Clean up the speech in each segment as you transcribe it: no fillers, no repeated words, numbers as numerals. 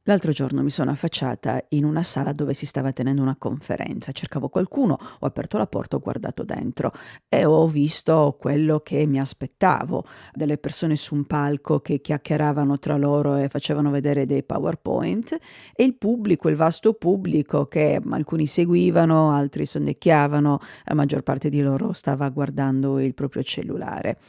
L'altro giorno mi sono affacciata in una sala dove si stava tenendo una conferenza. Cercavo qualcuno, ho aperto la porta, ho guardato dentro e ho visto quello che mi aspettavo, delle persone su un palco che chiacchieravano tra loro e facevano vedere dei PowerPoint e il pubblico, il vasto pubblico che alcuni seguivano, altri sonnecchiavano, la maggior parte di loro stava guardando il proprio cellulare.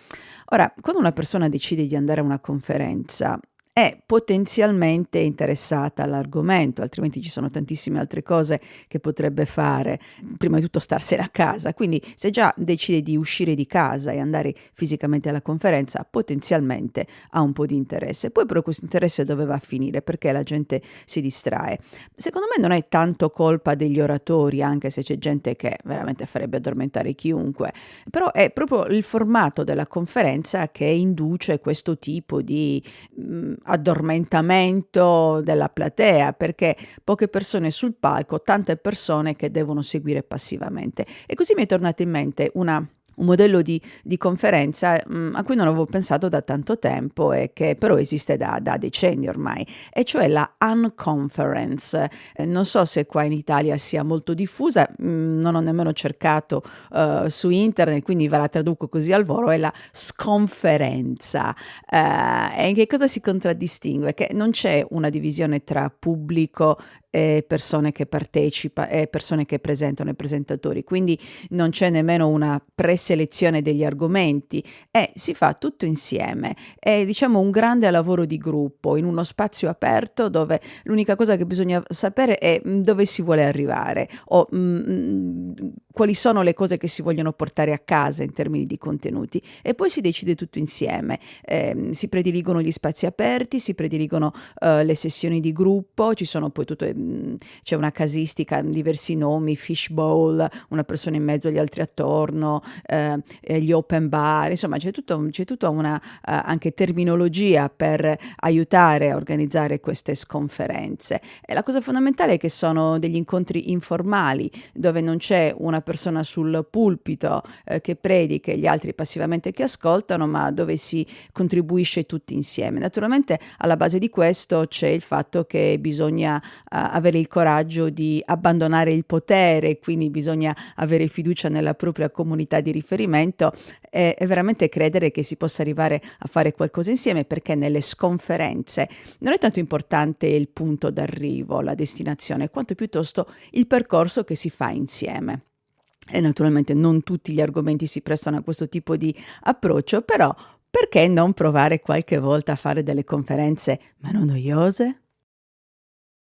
Ora, quando una persona decide di andare a una conferenza è potenzialmente interessata all'argomento, altrimenti ci sono tantissime altre cose che potrebbe fare. Prima di tutto starsene a casa, quindi se già decide di uscire di casa e andare fisicamente alla conferenza, potenzialmente ha un po' di interesse. Poi però questo interesse dove va a finire? Perché la gente si distrae. Secondo me non è tanto colpa degli oratori, anche se c'è gente che veramente farebbe addormentare chiunque, però è proprio il formato della conferenza che induce questo tipo di addormentamento della platea, perché poche persone sul palco, tante persone che devono seguire passivamente. E così mi è tornata in mente una un modello di conferenza, a cui non avevo pensato da tanto tempo e che però esiste da decenni ormai, e cioè la Unconference. Non so se qua in Italia sia molto diffusa, non ho nemmeno cercato, su internet, quindi ve la traduco così al volo, è la sconferenza. E in che cosa si contraddistingue? Che non c'è una divisione tra pubblico e persone che partecipa e persone che presentano, i presentatori, quindi non c'è nemmeno una preselezione degli argomenti e si fa tutto insieme. È diciamo un grande lavoro di gruppo in uno spazio aperto dove l'unica cosa che bisogna sapere è dove si vuole arrivare o quali sono le cose che si vogliono portare a casa in termini di contenuti e poi si decide tutto insieme. Si prediligono gli spazi aperti, si prediligono le sessioni di gruppo, ci sono poi c'è una casistica, diversi nomi, fishbowl, una persona in mezzo agli altri attorno, gli open bar, insomma c'è tutta una anche terminologia per aiutare a organizzare queste sconferenze. E la cosa fondamentale è che sono degli incontri informali, dove non c'è una persona sul pulpito che predica e gli altri passivamente che ascoltano, ma dove si contribuisce tutti insieme. Naturalmente alla base di questo c'è il fatto che bisogna avere il coraggio di abbandonare il potere, quindi bisogna avere fiducia nella propria comunità di riferimento e veramente credere che si possa arrivare a fare qualcosa insieme, perché nelle sconferenze non è tanto importante il punto d'arrivo, la destinazione, quanto piuttosto il percorso che si fa insieme. E naturalmente non tutti gli argomenti si prestano a questo tipo di approccio, però perché non provare qualche volta a fare delle conferenze meno noiose?